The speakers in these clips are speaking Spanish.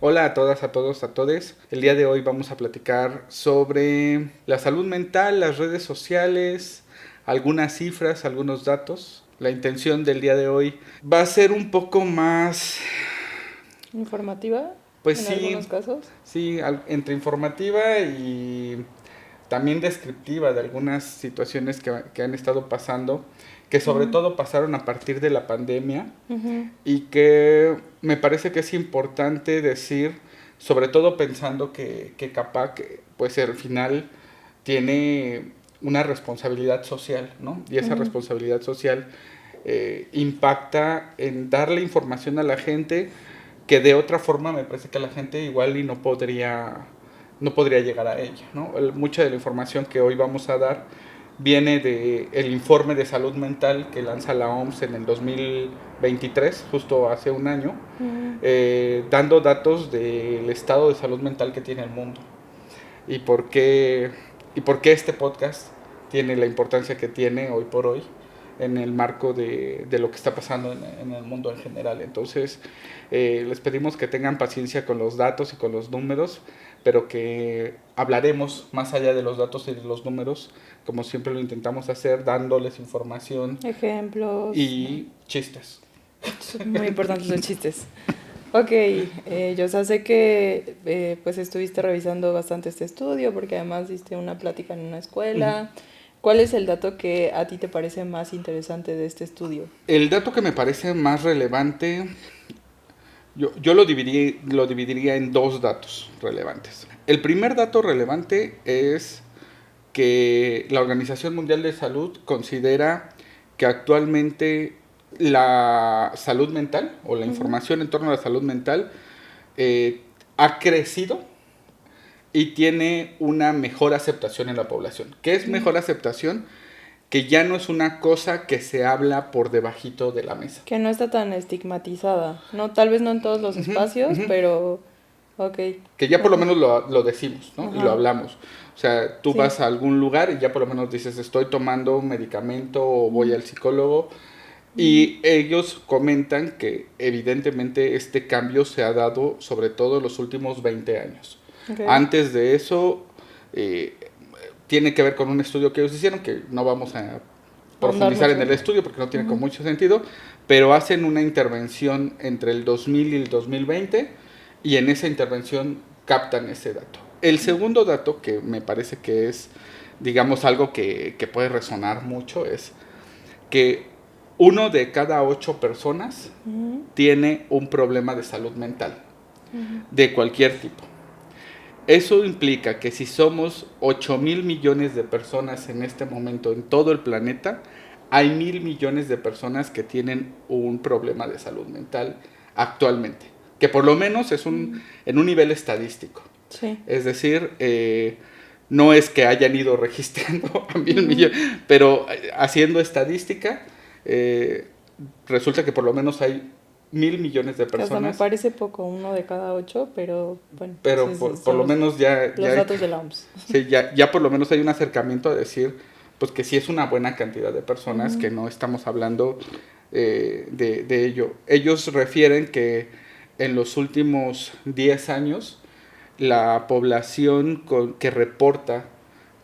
Hola a todas, a todos, a todes. El día de hoy vamos a platicar sobre la salud mental, las redes sociales, algunas cifras, algunos datos. La intención del día de hoy va a ser un poco más, Informativa pues en algunos sí, casos. sí, entre informativa y también descriptiva de algunas situaciones que han estado pasando, que sobre Ujú, todo pasaron a partir de la pandemia ujú, y que me parece que es importante decir, sobre todo pensando que capaz que pues al final tiene una responsabilidad social, ¿no? Y esa ujú. responsabilidad social impacta en darle información a la gente que de otra forma me parece que la gente igual y no podría llegar a ella, ¿no? Mucha de la información que hoy vamos a dar viene del informe de salud mental que lanza la OMS en el 2023, justo hace un año, Mm, dando datos del estado de salud mental que tiene el mundo y y por qué este podcast tiene la importancia que tiene hoy por hoy en el marco de lo que está pasando en el mundo en general. Entonces, les pedimos que tengan paciencia con los datos y con los números, pero que hablaremos más allá de los datos y de los números, como siempre lo intentamos hacer, dándoles información ejemplos, ¿no? y chistes. Son muy importantes los chistes. Ok, yo sé que pues estuviste revisando bastante este estudio porque además diste una plática en una escuela. ¿Cuál es el dato que a ti te parece más interesante de este estudio? El dato que me parece más relevante, yo lo dividiría en dos datos relevantes. El primer dato relevante es que la Organización Mundial de Salud considera que actualmente la salud mental o la Ujú, información en torno a la salud mental eh, ha crecido y tiene una mejor aceptación en la población. ¿Qué es mm. mejor aceptación? Que ya no es una cosa que se habla por debajito de la mesa. Que no está tan estigmatizada, ¿no? Tal vez no en todos los Ujú, espacios, ujú. pero... Ok, Que ya por lo ok. menos lo decimos, ¿no? Y lo Ajá, hablamos. O sea, tú sí. vas a algún lugar y ya por lo menos dices, estoy tomando un medicamento o voy Mm, al psicólogo. ujú, Y ellos comentan que evidentemente este cambio se ha dado sobre todo en los últimos 20 años. ok. Antes de eso, eh, tiene que ver con un estudio que ellos hicieron, que no vamos a Ahondar profundizar en mucho. el estudio porque no tiene con Ujú, mucho sentido, pero hacen una intervención entre el 2000 y el 2020 y en esa intervención captan ese dato. El segundo dato que me parece que es, digamos, algo que puede resonar mucho es que uno de cada 8 personas ujú, tiene un problema de salud mental, ujú. de cualquier tipo. Eso implica que si somos 8.000 millones de personas en este momento en todo el planeta, hay 1.000 millones de personas que tienen un problema de salud mental actualmente, que por lo menos es Mm, en un nivel estadístico. sí. Es decir, no es que hayan ido registrando a mil Ujú. millones, pero haciendo estadística, eh, resulta que por lo menos hay 1.000 millones de Que hasta me personas, parece poco, 1 de cada 8, pero bueno, pues pero esos por son lo menos los datos de la OMS. sí, ya por lo menos hay un acercamiento a decir pues que sí es una buena cantidad de personas, Ujú. que no estamos hablando de ello. Ellos refieren que en los últimos 10 años la población que reporta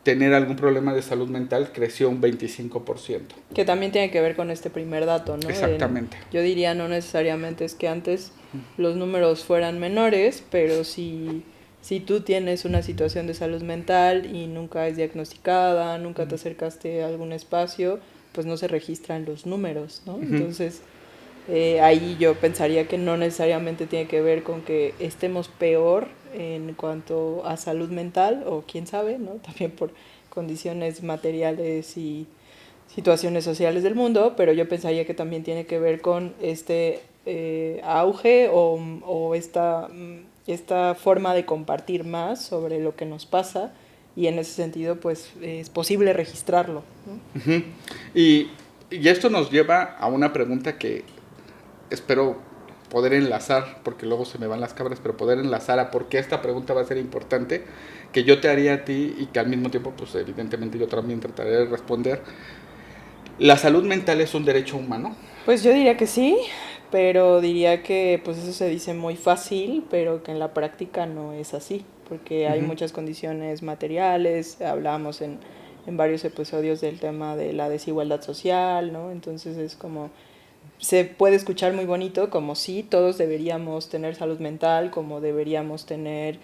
tener algún problema de salud mental creció un 25%. Que también tiene que ver con este primer dato, ¿no? Exactamente. Yo diría no necesariamente es que antes los números fueran menores, pero si tú tienes una situación de salud mental y nunca es diagnosticada, nunca te acercaste a algún espacio, pues no se registran los números, ¿no? Ujú, Entonces, ahí yo pensaría que no necesariamente tiene que ver con que estemos peor en cuanto a salud mental, o quién sabe, ¿no? También por condiciones materiales y situaciones sociales del mundo, pero yo pensaría que también tiene que ver con este auge o esta forma de compartir más sobre lo que nos pasa, y en ese sentido pues es posible registrarlo, ¿no? ujú. Y, y esto nos lleva a una pregunta que espero poder enlazar, porque luego se me van las cabras, pero poder enlazar a por qué esta pregunta va a ser importante, que yo te haría a ti y que al mismo tiempo, pues evidentemente yo también trataré de responder. ¿La salud mental es un derecho humano? Pues yo diría que sí, pero diría que pues eso se dice muy fácil, pero que en la práctica no es así, porque hay muchas condiciones materiales, hablamos en varios episodios del tema de la desigualdad social, ¿no? Entonces es como, se puede escuchar muy bonito, como sí, todos deberíamos tener salud mental, como deberíamos tener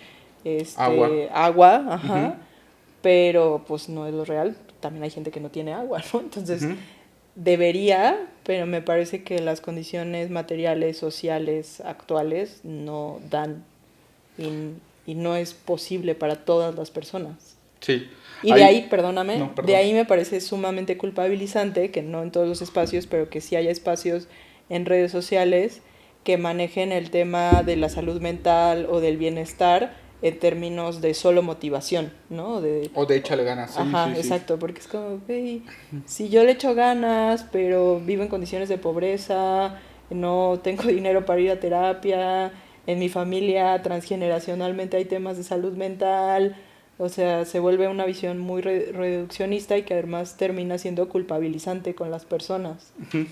Agua. agua, Ujú, ajá, pero pues no es lo real, también hay gente que no tiene agua, ¿no? Entonces ujú. debería, pero me parece que las condiciones materiales, sociales actuales no dan y, y no es posible para todas las personas. Sí. Y de Ahí, ahí, perdóname, no, de perdón. ahí me parece sumamente culpabilizante que no en todos los espacios, pero que sí haya espacios en redes sociales que manejen el tema de la salud mental o del bienestar en términos de solo motivación, ¿no? De, O de échale ganas, sí, ajá, sí, sí. exacto, porque es como, hey, si yo le echo ganas, pero vivo en condiciones de pobreza, no tengo dinero para ir a terapia, en mi familia transgeneracionalmente hay temas de salud mental, o sea, se vuelve una visión muy reduccionista y que además termina siendo culpabilizante con las personas. Ujú.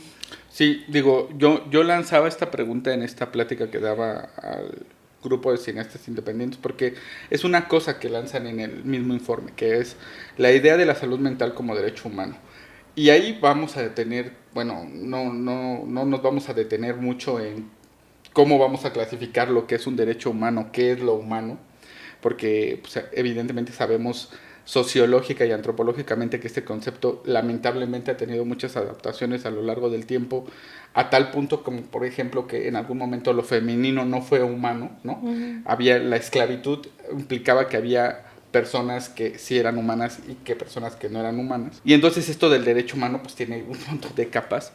Sí, digo, yo lanzaba esta pregunta en esta plática que daba al grupo de cineastas independientes porque es una cosa que lanzan en el mismo informe, que es la idea de la salud mental como derecho humano. Y ahí vamos a detener, bueno, no nos vamos a detener mucho en cómo vamos a clasificar lo que es un derecho humano, qué es lo humano, porque pues, evidentemente sabemos sociológica y antropológicamente que este concepto lamentablemente ha tenido muchas adaptaciones a lo largo del tiempo, a tal punto como por ejemplo que en algún momento lo femenino no fue humano, ¿no? Ujú. Había la esclavitud, implicaba que había personas que sí eran humanas y que personas que no eran humanas. Y entonces esto del derecho humano pues tiene un montón de capas,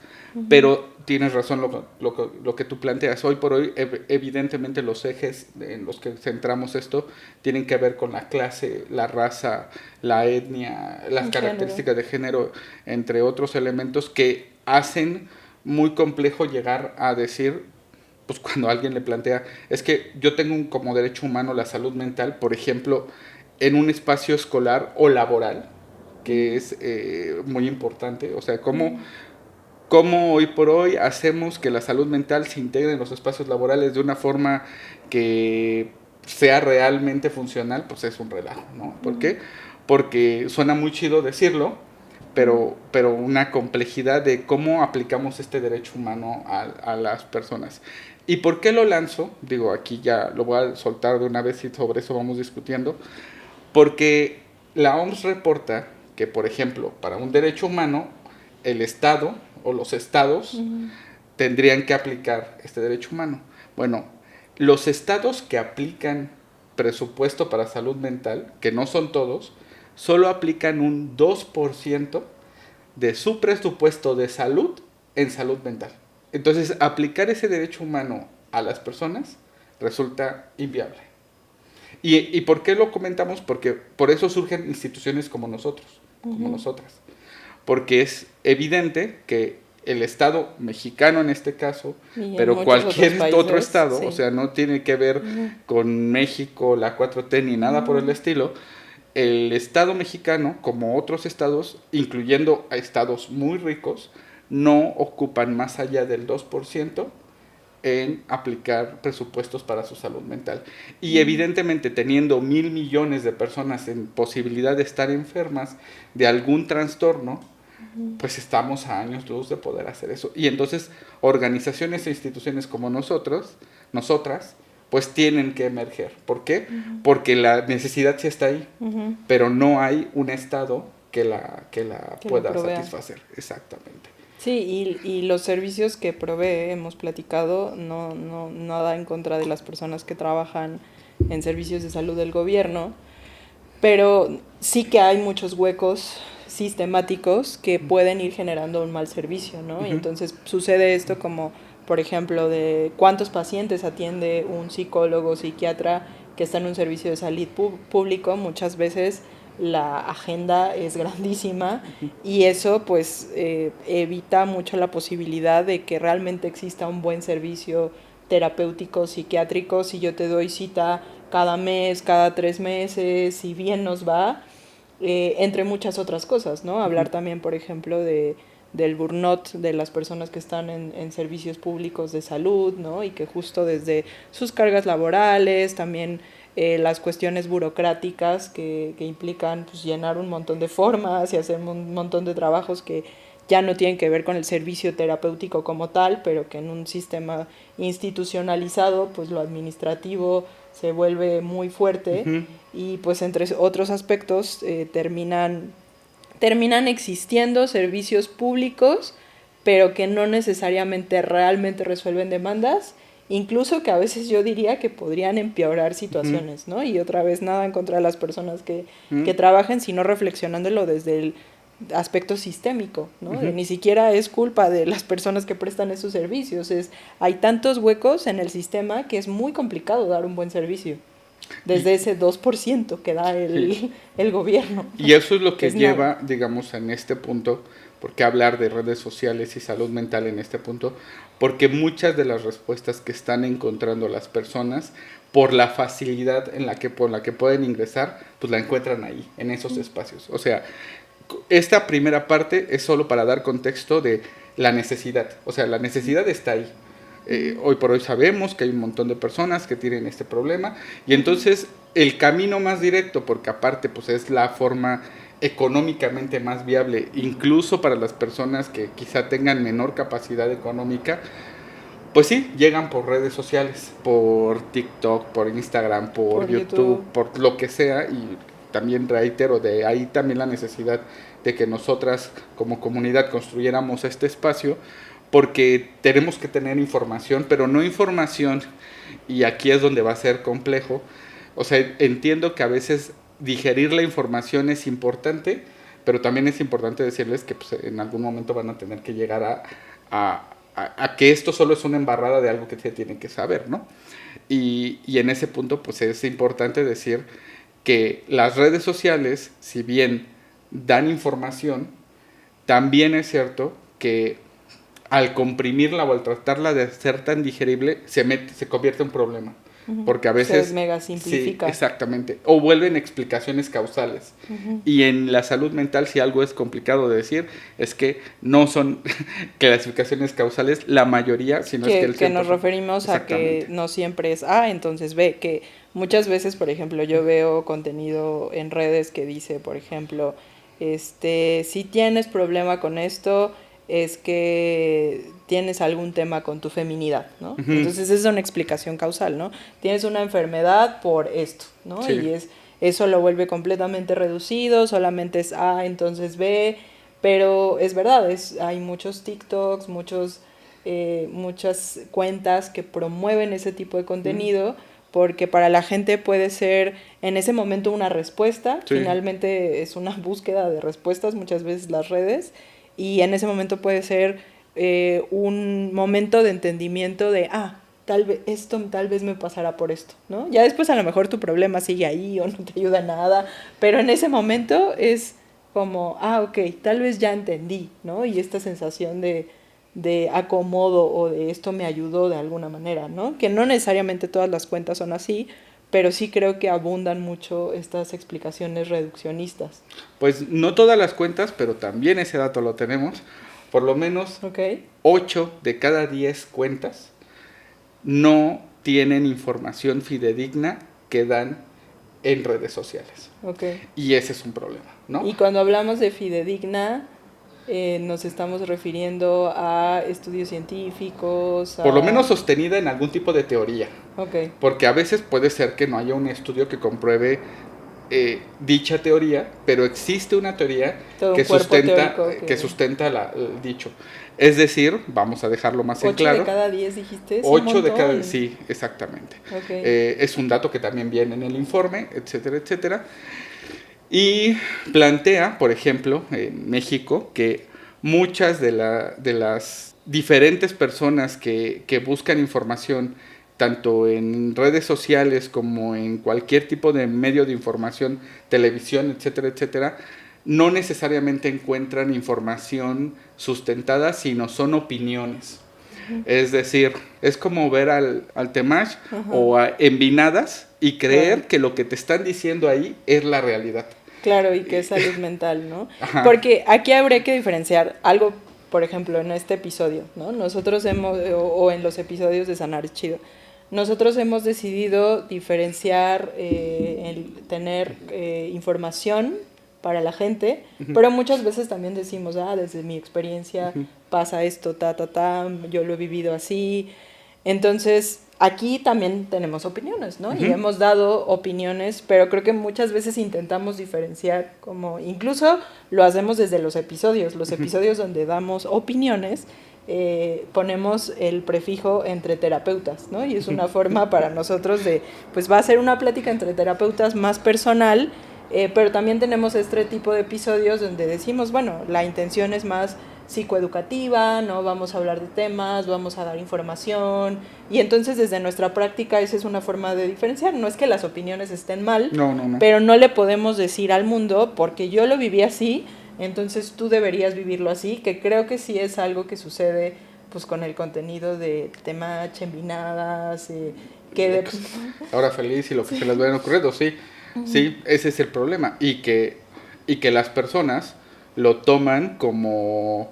pero tienes razón lo que tú planteas. Hoy por hoy, evidentemente los ejes en los que centramos esto tienen que ver con la clase, la raza, la etnia, las Un género. características de género, entre otros elementos que hacen muy complejo llegar a decir, pues cuando alguien le plantea, es que yo tengo como derecho humano la salud mental, por ejemplo, en un espacio escolar o laboral, que Ujú. es muy importante, o sea, Ujú. cómo hoy por hoy hacemos que la salud mental se integre en los espacios laborales de una forma que sea realmente funcional, pues es un relajo, ¿no? ¿Por Ujú. qué? Porque suena muy chido decirlo, pero una complejidad de cómo aplicamos este derecho humano a las personas. ¿Y por qué lo lanzo? Digo, aquí ya lo voy a soltar de una vez y sobre eso vamos discutiendo. Porque la OMS reporta que, por ejemplo, para un derecho humano, el Estado o los estados Ujú. tendrían que aplicar este derecho humano. Bueno, los estados que aplican presupuesto para salud mental, que no son todos, solo aplican un 2% de su presupuesto de salud en salud mental. Entonces, aplicar ese derecho humano a las personas resulta inviable. ¿Y por qué lo comentamos? Porque por eso surgen instituciones como nosotros, como Ujú. nosotras. Porque es evidente que el Estado mexicano en este caso, Y en pero muchos otros cualquier otro países, Estado, o sí. sea, no tiene que ver Ujú. con México, la 4T ni nada por el Ujú. estilo, el Estado mexicano, como otros estados, incluyendo a estados muy ricos, no ocupan más allá del 2% en aplicar presupuestos para su salud mental. Y Ujú. evidentemente teniendo 1.000 millones de personas en posibilidad de estar enfermas de algún trastorno, Ujú. pues estamos a años luz de poder hacer eso. Y entonces organizaciones e instituciones como nosotras, pues tienen que emerger. ¿Por qué? Ujú. Porque la necesidad sí está ahí, Ujú. pero no hay un Estado que la Que lo pueda provea. satisfacer. Exactamente. Sí, y los servicios que provee, hemos platicado, no, nada en contra de las personas que trabajan en servicios de salud del gobierno, pero sí que hay muchos huecos sistemáticos que pueden ir generando un mal servicio, ¿no? Y Ujú. entonces sucede esto como, por ejemplo, de cuántos pacientes atiende un psicólogo, psiquiatra que está en un servicio de salud público, muchas veces la agenda es grandísima y eso pues evita mucho la posibilidad de que realmente exista un buen servicio terapéutico, psiquiátrico, si yo te doy cita cada mes, cada 3 meses, si bien nos va, entre muchas otras cosas, ¿no? Hablar también, por ejemplo, del burnout de las personas que están en servicios públicos de salud, ¿no? Y que justo desde sus cargas laborales, también las cuestiones burocráticas que implican pues, llenar un montón de formas y hacer un montón de trabajos que ya no tienen que ver con el servicio terapéutico como tal, pero que en un sistema institucionalizado, pues lo administrativo se vuelve muy fuerte Ujú. y pues entre otros aspectos terminan existiendo servicios públicos, pero que no necesariamente realmente resuelven demandas, incluso que a veces yo diría que podrían empeorar situaciones, ¿no? Y otra vez nada en contra de las personas que trabajen, sino reflexionándolo desde el aspecto sistémico, ¿no? Ni siquiera es culpa de las personas que prestan esos servicios, hay tantos huecos en el sistema que es muy complicado dar un buen servicio, desde ese 2% que da Sí. el gobierno. Y eso es lo que Es lleva, nada. digamos, en este punto, porque hablar de redes sociales y salud mental en este punto, porque muchas de las respuestas que están encontrando las personas, por la facilidad por la que pueden ingresar, pues la encuentran ahí, en esos espacios. O sea, esta primera parte es solo para dar contexto de la necesidad. O sea, la necesidad está ahí. Hoy por hoy sabemos que hay un montón de personas que tienen este problema y entonces el camino más directo, porque aparte pues es la forma económicamente más viable, incluso para las personas que quizá tengan menor capacidad económica, pues sí, llegan por redes sociales, por TikTok, por Instagram, por YouTube, por lo que sea, y también reitero, de ahí también la necesidad de que nosotras como comunidad construyéramos este espacio, porque tenemos que tener información, pero no información, y aquí es donde va a ser complejo. O sea, entiendo que a veces digerir la información es importante, pero también es importante decirles que pues, en algún momento van a tener que llegar a que esto solo es una embarrada de algo que se tiene que saber, ¿no? Y en ese punto, pues es importante decir que las redes sociales, si bien dan información, también es cierto que al comprimirla o al tratarla de ser tan digerible, se convierte en un problema. Porque a veces... Se mega simplifica. Sí, exactamente. O vuelven explicaciones causales. Y en la salud mental, si algo es complicado de decir, es que no son clasificaciones causales la mayoría, sino es que el 100%. Que nos referimos a que no siempre es entonces ve, que muchas veces, por ejemplo, yo veo contenido en redes que dice, por ejemplo, si tienes problema con esto, es que tienes algún tema con tu feminidad, ¿no? Entonces es una explicación causal, ¿no? Tienes una enfermedad por esto, ¿no? Sí. Y eso lo vuelve completamente reducido, solamente es A, entonces B, pero es verdad, hay muchos TikToks, muchas cuentas que promueven ese tipo de contenido, porque para la gente puede ser en ese momento una respuesta, sí. Finalmente es una búsqueda de respuestas muchas veces las redes, y en ese momento puede ser un momento de entendimiento de, tal vez me pasará por esto, ¿no? Ya después a lo mejor tu problema sigue ahí o no te ayuda nada, pero en ese momento es como, ok, tal vez ya entendí, ¿no? Y esta sensación de acomodo o de esto me ayudó de alguna manera, ¿no? Que no necesariamente todas las cuentas son así, pero sí creo que abundan mucho estas explicaciones reduccionistas. Pues no todas las cuentas, pero también ese dato lo tenemos. Por lo menos 8 de cada 10 cuentas no tienen información fidedigna que dan en redes sociales. Y ese es un problema, ¿no? Y cuando hablamos de fidedigna, nos estamos refiriendo a estudios científicos. Por lo menos sostenida en algún tipo de teoría. Porque a veces puede ser que no haya un estudio que compruebe dicha teoría, pero existe una teoría que sustenta el dicho. Es decir, vamos a dejarlo más en claro. 8 de cada 10 dijiste. 8 de cada 10, sí, exactamente. Es un dato que también viene en el informe, etcétera, etcétera. Y plantea, por ejemplo, en México, que muchas de las diferentes personas que buscan información, tanto en redes sociales como en cualquier tipo de medio de información, televisión, etcétera, etcétera, no necesariamente encuentran información sustentada, sino son opiniones. Es decir, es como ver al Temach o a Envinadas y creer que lo que te están diciendo ahí es la realidad. Claro, y que es salud mental, ¿no? Porque aquí habría que diferenciar algo por ejemplo, en este episodio, ¿no? Nosotros o en los episodios de Sanar es Chido, nosotros hemos decidido diferenciar, tener información para la gente, pero muchas veces también decimos, desde mi experiencia pasa esto, yo lo he vivido así. Entonces, aquí también tenemos opiniones, ¿no? Y hemos dado opiniones, pero creo que muchas veces intentamos diferenciar, como incluso lo hacemos desde los episodios donde damos opiniones, ponemos el prefijo entre terapeutas, ¿no? Y es una forma para nosotros de, pues va a ser una plática entre terapeutas más personal, pero también tenemos este tipo de episodios donde decimos, bueno, la intención es más psicoeducativa, ¿no? Vamos a hablar de temas, vamos a dar información, y entonces desde nuestra práctica esa es una forma de diferenciar. No es que las opiniones estén mal, no. pero no le podemos decir al mundo, porque yo lo viví así, entonces tú deberías vivirlo así, que creo que sí es algo que sucede pues con el contenido de tema chembinadas, ahora feliz y lo que se les vayan ocurriendo, sí, sí, ese es el problema, y que las personas lo toman como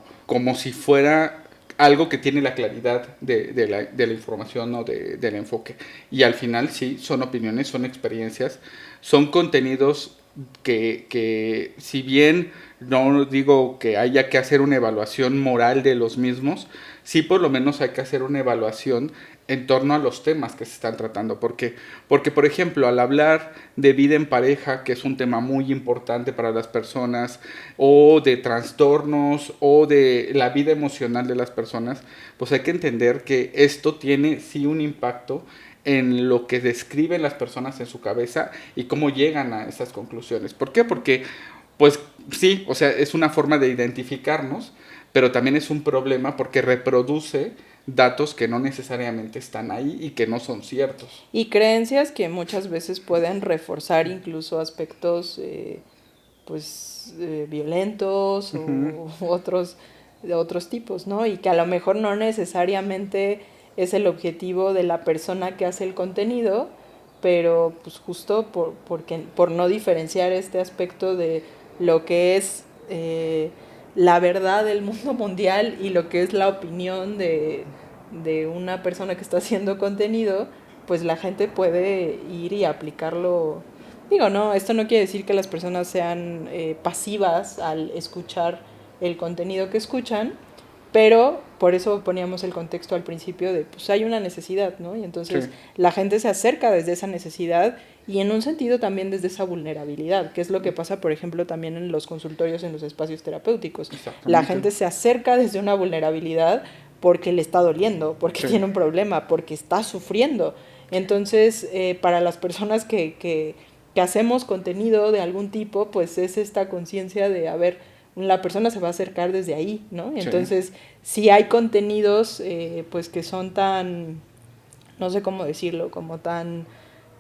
si fuera algo que tiene la claridad de la información o del enfoque, y al final sí, son opiniones, son experiencias, son contenidos que si bien no digo que haya que hacer una evaluación moral de los mismos, sí por lo menos hay que hacer una evaluación en torno a los temas que se están tratando. Porque por ejemplo, al hablar de vida en pareja, que es un tema muy importante para las personas, o de trastornos, o de la vida emocional de las personas, pues hay que entender que esto tiene sí un impacto en lo que describen las personas en su cabeza y cómo llegan a esas conclusiones. ¿Por qué? Porque, pues sí, o sea, es una forma de identificarnos, pero también es un problema porque reproduce datos que no necesariamente están ahí y que no son ciertos. Y creencias que muchas veces pueden reforzar incluso aspectos violentos o de otros tipos, ¿no? Y que a lo mejor no necesariamente es el objetivo de la persona que hace el contenido, pero pues justo por no diferenciar este aspecto de lo que es la verdad del mundo mundial y lo que es la opinión de una persona que está haciendo contenido, pues la gente puede ir y aplicarlo. Digo, no, esto no quiere decir que las personas sean pasivas al escuchar el contenido que escuchan, pero por eso poníamos el contexto al principio de, pues hay una necesidad, ¿no? Y entonces la gente se acerca desde esa necesidad y en un sentido también desde esa vulnerabilidad, que es lo que pasa, por ejemplo, también en los consultorios, en los espacios terapéuticos. La gente se acerca desde una vulnerabilidad porque le está doliendo, porque tiene un problema, porque está sufriendo. Entonces, para las personas que hacemos contenido de algún tipo, pues es esta conciencia de, a ver, la persona se va a acercar desde ahí, ¿no? Entonces, si hay contenidos, pues que son tan, no sé cómo decirlo, como tan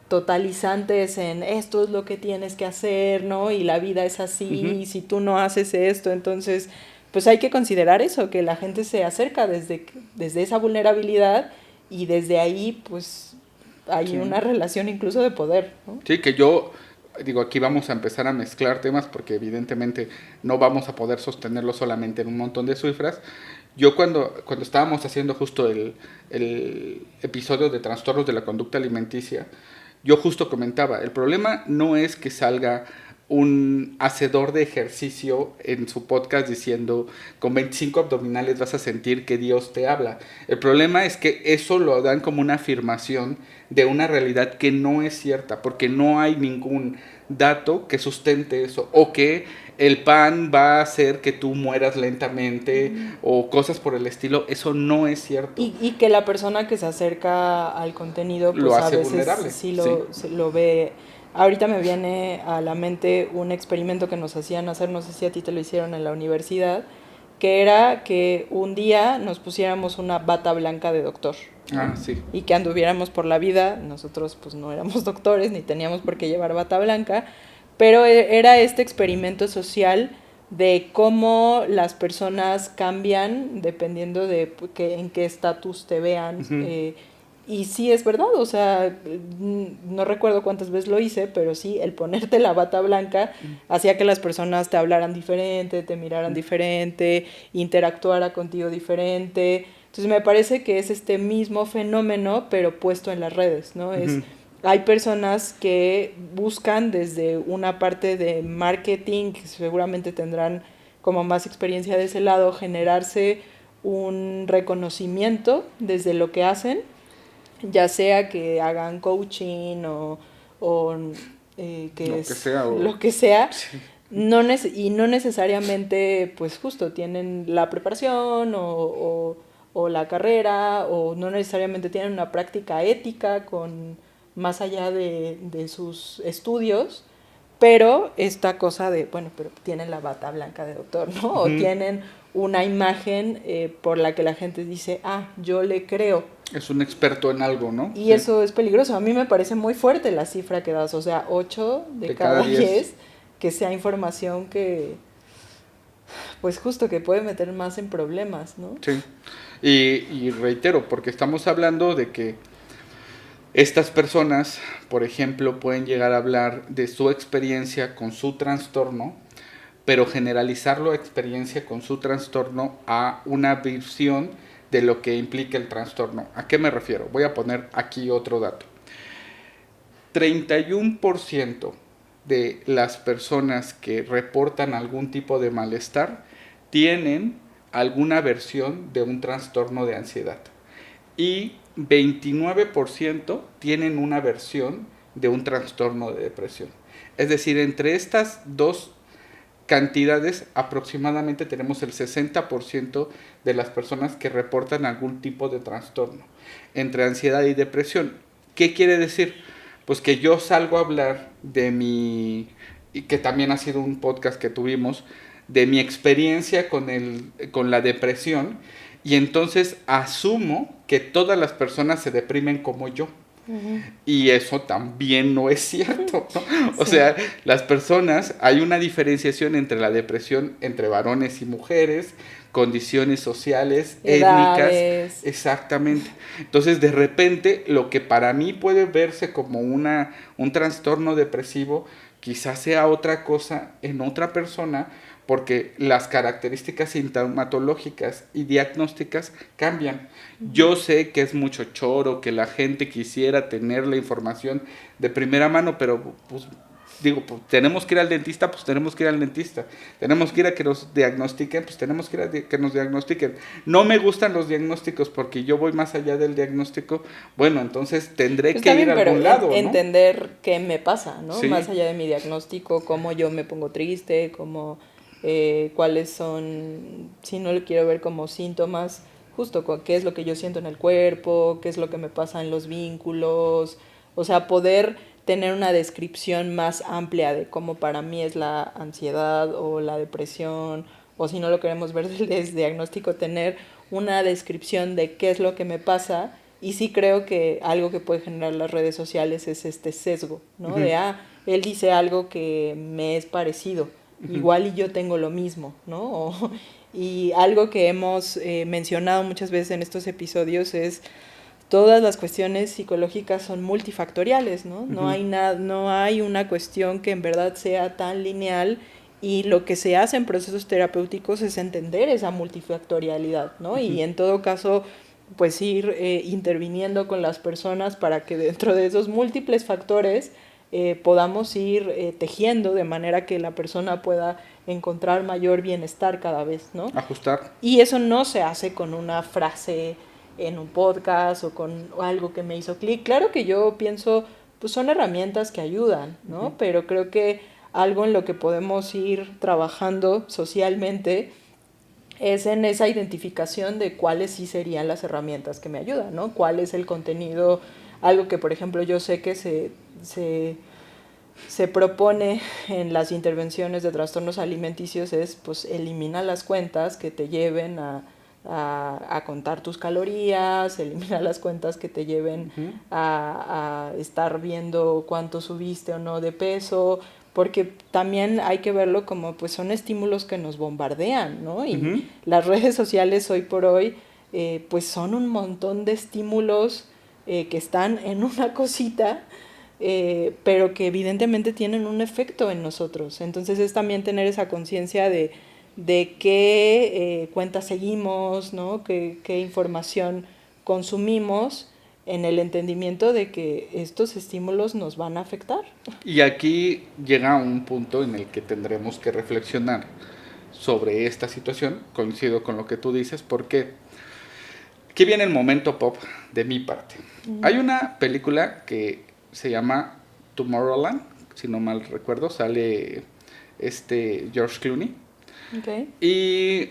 totalizantes en esto es lo que tienes que hacer, ¿no? Y la vida es así, y si tú no haces esto, entonces pues hay que considerar eso, que la gente se acerca desde esa vulnerabilidad y desde ahí pues hay una relación incluso de poder, ¿no? Sí, que yo digo, aquí vamos a empezar a mezclar temas porque evidentemente no vamos a poder sostenerlo solamente en un montón de cifras. Yo cuando estábamos haciendo justo el episodio de trastornos de la conducta alimenticia, yo justo comentaba, el problema no es que salga un hacedor de ejercicio en su podcast diciendo con 25 abdominales vas a sentir que Dios te habla. El problema es que eso lo dan como una afirmación de una realidad que no es cierta, porque no hay ningún dato que sustente eso, o que el pan va a hacer que tú mueras lentamente, o cosas por el estilo. Eso no es cierto. Y que la persona que se acerca al contenido pues lo hace a veces vulnerable. sí lo ve. Ahorita me viene a la mente un experimento que nos hacían hacer, no sé si a ti te lo hicieron en la universidad, que era que un día nos pusiéramos una bata blanca de doctor. Sí. Y que anduviéramos por la vida. Nosotros pues no éramos doctores ni teníamos por qué llevar bata blanca, pero era este experimento social de cómo las personas cambian dependiendo de en qué estatus te vean. Y sí es verdad, o sea, no recuerdo cuántas veces lo hice, pero sí, el ponerte la bata blanca hacía que las personas te hablaran diferente, te miraran diferente, interactuara contigo diferente. Entonces me parece que es este mismo fenómeno, pero puesto en las redes, ¿no? Ujú. Hay personas que buscan desde una parte de marketing, que seguramente tendrán como más experiencia de ese lado, generarse un reconocimiento desde lo que hacen, ya sea que hagan coaching o que Lo que es sea, o... lo que sea, Sí. y no necesariamente pues justo tienen la preparación o la carrera, o no necesariamente tienen una práctica ética con más allá de sus estudios, pero esta cosa de, bueno, pero tienen la bata blanca de doctor, ¿no? O Ujú. tienen una imagen por la que la gente dice, ah, yo le creo. Es un experto en algo, ¿no? Y Sí. eso es peligroso. A mí me parece muy fuerte la cifra que das, o sea, 8 de De cada cada 10. 10 que sea información que, pues justo que puede meter más en problemas, ¿no? Sí. Y reitero, porque estamos hablando de que estas personas, por ejemplo, pueden llegar a hablar de su experiencia con su trastorno, pero generalizarlo a experiencia con su trastorno a una visión de lo que implica el trastorno. ¿A qué me refiero? Voy a poner aquí otro dato. 31% de las personas que reportan algún tipo de malestar tienen alguna versión de un trastorno de ansiedad. Y 29% tienen una versión de un trastorno de depresión. Es decir, entre estas dos cantidades aproximadamente tenemos el 60% de las personas que reportan algún tipo de trastorno entre ansiedad y depresión. ¿Qué quiere decir? Pues que yo salgo a hablar de mi, y que también ha sido un podcast que tuvimos, de mi experiencia con la depresión, y entonces asumo que todas las personas se deprimen como yo. Uh-huh. Y eso también no es cierto, ¿no? O Sí. sea, las personas, hay una diferenciación entre la depresión entre varones y mujeres, condiciones sociales, étnicas, Edades. exactamente. Entonces, de repente, lo que para mí puede verse como un trastorno depresivo, quizás sea otra cosa en otra persona, porque las características sintomatológicas y diagnósticas cambian. Yo sé que es mucho choro, que la gente quisiera tener la información de primera mano, pero pues digo, pues, tenemos que ir al dentista, pues tenemos que ir al dentista. Tenemos que ir a que nos diagnostiquen, pues tenemos que ir a que nos diagnostiquen. No me gustan los diagnósticos porque yo voy más allá del diagnóstico. Bueno, entonces tendré Pues que ir también, a pero algún lado, ¿no? entender qué me pasa, ¿no? Más Sí. allá de mi diagnóstico, cómo yo me pongo triste, cómo, cuáles son, si no lo quiero ver como síntomas, justo qué es lo que yo siento en el cuerpo, qué es lo que me pasa en los vínculos, o sea, poder tener una descripción más amplia de cómo para mí es la ansiedad o la depresión, o si no lo queremos ver desde diagnóstico, tener una descripción de qué es lo que me pasa. Y sí creo que algo que puede generar las redes sociales es este sesgo, ¿no? Uh-huh. De, él dice algo que me es parecido, Uh-huh. igual y yo tengo lo mismo, ¿no? Y algo que hemos mencionado muchas veces en estos episodios es todas las cuestiones psicológicas son multifactoriales, ¿no? Uh-huh. No hay una cuestión que en verdad sea tan lineal, y lo que se hace en procesos terapéuticos es entender esa multifactorialidad, ¿no? Uh-huh. Y en todo caso, pues ir interviniendo con las personas para que dentro de esos múltiples factores podamos ir tejiendo de manera que la persona pueda encontrar mayor bienestar cada vez, ¿no? Ajustar. Y eso no se hace con una frase en un podcast o con algo que me hizo clic. Claro que yo pienso, pues son herramientas que ayudan, ¿no? Uh-huh. Pero creo que algo en lo que podemos ir trabajando socialmente es en esa identificación de cuáles sí serían las herramientas que me ayudan, ¿no? Cuál es el contenido, algo que por ejemplo yo sé que se propone en las intervenciones de trastornos alimenticios es, pues, elimina las cuentas que te lleven a contar tus calorías, elimina las cuentas que te lleven Uh-huh. a estar viendo cuánto subiste o no de peso, porque también hay que verlo como, pues, son estímulos que nos bombardean, ¿no? Y Uh-huh. las redes sociales hoy por hoy, pues, son un montón de estímulos que están en una cosita, pero que evidentemente tienen un efecto en nosotros. Entonces es también tener esa conciencia de qué cuentas seguimos, ¿no? Qué información consumimos, en el entendimiento de que estos estímulos nos van a afectar. Y aquí llega un punto en el que tendremos que reflexionar sobre esta situación. Coincido con lo que tú dices, porque aquí viene el momento pop de mi parte. Hay una película que se llama Tomorrowland, si no mal recuerdo, sale George Clooney. Okay. Y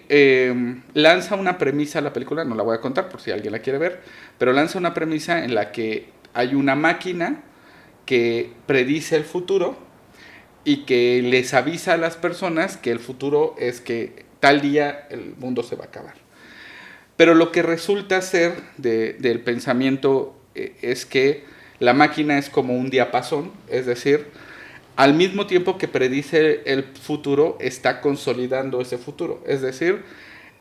lanza una premisa a la película, no la voy a contar por si alguien la quiere ver, pero lanza una premisa en la que hay una máquina que predice el futuro y que les avisa a las personas que el futuro es que tal día el mundo se va a acabar. Pero lo que resulta ser del pensamiento es que la máquina es como un diapasón, es decir, al mismo tiempo que predice el futuro, está consolidando ese futuro. Es decir,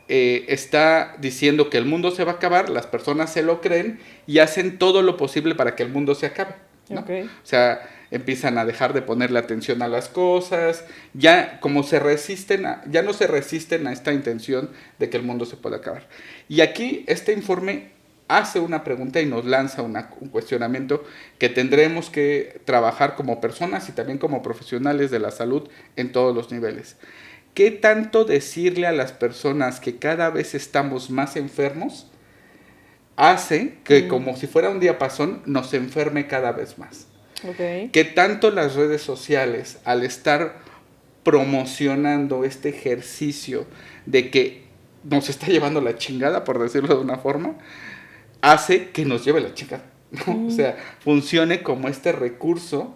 está diciendo que el mundo se va a acabar, las personas se lo creen y hacen todo lo posible para que el mundo se acabe, ¿no? Okay. O sea, empiezan a dejar de ponerle atención a las cosas, ya como ya no se resisten a esta intención de que el mundo se pueda acabar. Y aquí este informe hace una pregunta y nos lanza un cuestionamiento que tendremos que trabajar como personas y también como profesionales de la salud en todos los niveles. ¿Qué tanto decirle a las personas que cada vez estamos más enfermos hace que, como si fuera un diapasón, nos enferme cada vez más? Okay. ¿Qué tanto las redes sociales, al estar promocionando este ejercicio de que nos está llevando la chingada, por decirlo de una forma, hace que nos lleve la chingada, ¿no? O sea, funcione como este recurso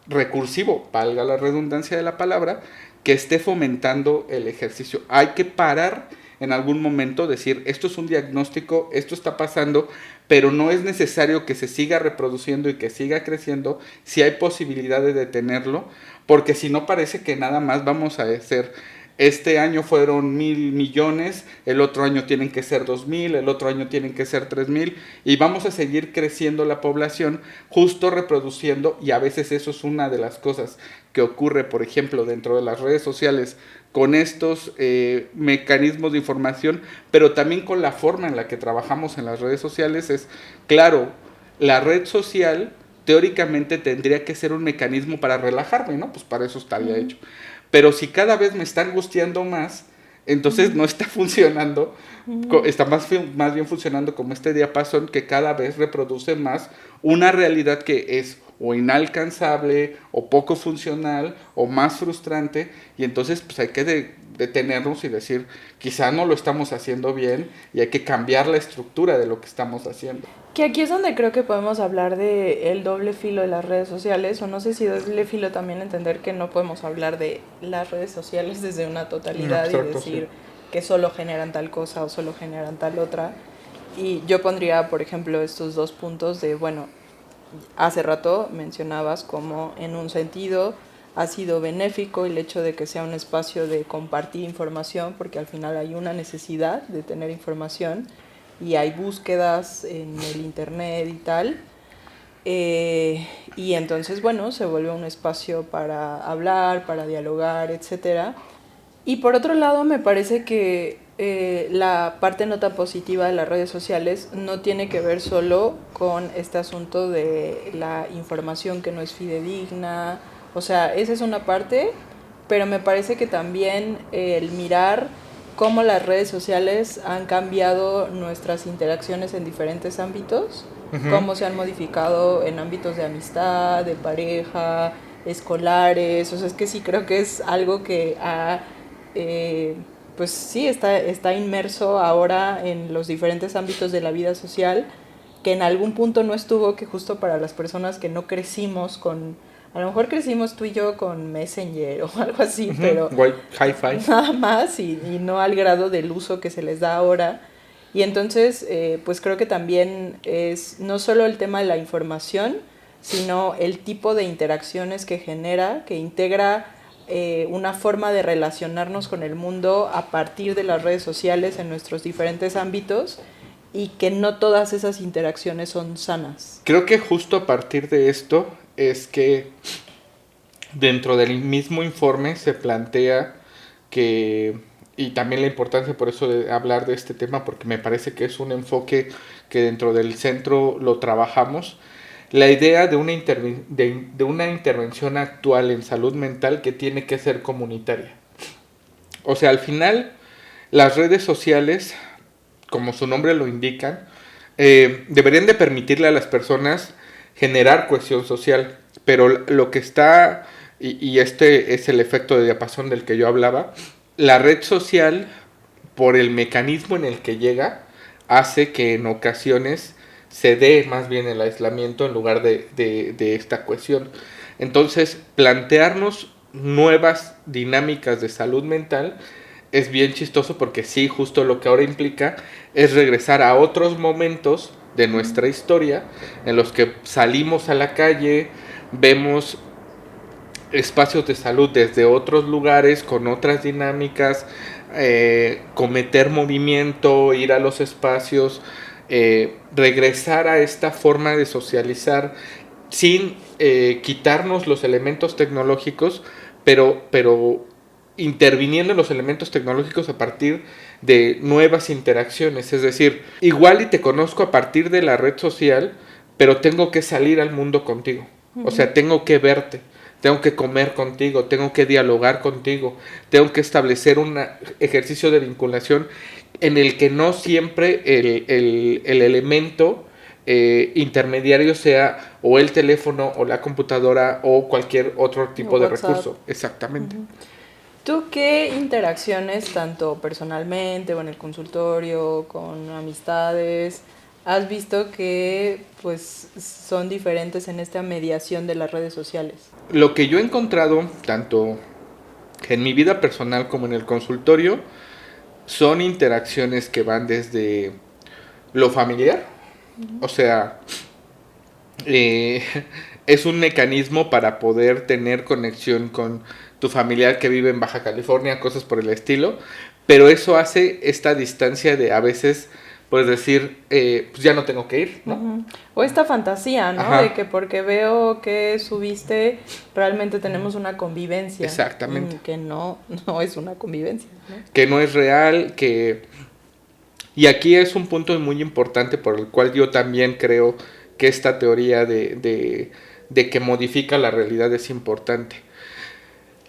recursivo, valga la redundancia de la palabra, que esté fomentando el ejercicio? Hay que parar en algún momento, decir, esto es un diagnóstico, esto está pasando, pero no es necesario que se siga reproduciendo y que siga creciendo si hay posibilidad de detenerlo, porque si no parece que nada más vamos a hacer, este año fueron 1,000 millones, el otro año tienen que ser 2,000, el otro año tienen que ser 3,000, y vamos a seguir creciendo la población, justo reproduciendo, y a veces eso es una de las cosas que ocurre, por ejemplo, dentro de las redes sociales, con estos mecanismos de información, pero también con la forma en la que trabajamos en las redes sociales. Es claro, la red social teóricamente tendría que ser un mecanismo para relajarme, ¿no? Pues para eso estaría hecho. Pero si cada vez me está angustiando más, entonces no está funcionando, está más bien funcionando como este diapasón que cada vez reproduce más una realidad que es o inalcanzable, o poco funcional, o más frustrante, y entonces pues hay que detenernos y decir, quizá no lo estamos haciendo bien, y hay que cambiar la estructura de lo que estamos haciendo. Que aquí es donde creo que podemos hablar de el doble filo de las redes sociales, o no sé si doble filo también entender que no podemos hablar de las redes sociales desde una totalidad y decir que solo generan tal cosa o solo generan tal otra. Y yo pondría, por ejemplo, estos dos puntos de, bueno, hace rato mencionabas como en un sentido ha sido benéfico el hecho de que sea un espacio de compartir información, porque al final hay una necesidad de tener información y hay búsquedas en el internet y tal, y entonces, bueno, se vuelve un espacio para hablar, para dialogar, etcétera. Y por otro lado, me parece que la parte no tan positiva de las redes sociales no tiene que ver solo con este asunto de la información que no es fidedigna. O sea, esa es una parte, pero me parece que también el mirar cómo las redes sociales han cambiado nuestras interacciones en diferentes ámbitos, cómo se han modificado en ámbitos de amistad, de pareja, escolares. O sea, es que sí creo que es algo que ha... pues sí, está inmerso ahora en los diferentes ámbitos de la vida social, que en algún punto no estuvo, que justo para las personas que no crecimos con... A lo mejor crecimos tú y yo con Messenger o algo así, pero Hi-Fi. Nada más y no al grado del uso que se les da ahora. Y entonces, pues creo que también es no solo el tema de la información, sino el tipo de interacciones que genera, que integra una forma de relacionarnos con el mundo a partir de las redes sociales en nuestros diferentes ámbitos, y que no todas esas interacciones son sanas. Creo que justo a partir de esto es que dentro del mismo informe se plantea que, y también la importancia por eso de hablar de este tema, porque me parece que es un enfoque que dentro del centro lo trabajamos, la idea de de una intervención actual en salud mental que tiene que ser comunitaria. O sea, al final, las redes sociales, como su nombre lo indican, deberían de permitirle a las personas generar cohesión social, pero lo que está, y este es el efecto de diapasón del que yo hablaba, la red social, por el mecanismo en el que llega, hace que en ocasiones se dé más bien el aislamiento en lugar de esta cohesión. Entonces, plantearnos nuevas dinámicas de salud mental es bien chistoso porque sí, justo lo que ahora implica es regresar a otros momentos de nuestra historia en los que salimos a la calle, vemos espacios de salud desde otros lugares, con otras dinámicas, cometer movimiento, ir a los espacios, regresar a esta forma de socializar sin quitarnos los elementos tecnológicos, pero interviniendo en los elementos tecnológicos a partir de nuevas interacciones. Es decir, igual y te conozco a partir de la red social, pero tengo que salir al mundo contigo. O sea, tengo que verte, tengo que comer contigo, tengo que dialogar contigo, tengo que establecer un ejercicio de vinculación en el que no siempre el elemento intermediario sea o el teléfono o la computadora o cualquier otro tipo de recurso. Exactamente. ¿Tú qué interacciones, tanto personalmente o en el consultorio, con amistades, has visto que pues son diferentes en esta mediación de las redes sociales? Lo que yo he encontrado, tanto en mi vida personal como en el consultorio, son interacciones que van desde lo familiar, o sea, es un mecanismo para poder tener conexión con tu familiar que vive en Baja California, cosas por el estilo, pero eso hace esta distancia de a veces, pues decir, pues ya no tengo que ir, ¿no? Uh-huh. O esta fantasía, ¿no? Ajá. De que porque veo que subiste, realmente tenemos una convivencia. Exactamente. Que no es una convivencia, ¿no? Que no es real, que... Y aquí es un punto muy importante por el cual yo también creo que esta teoría de que modifica la realidad es importante.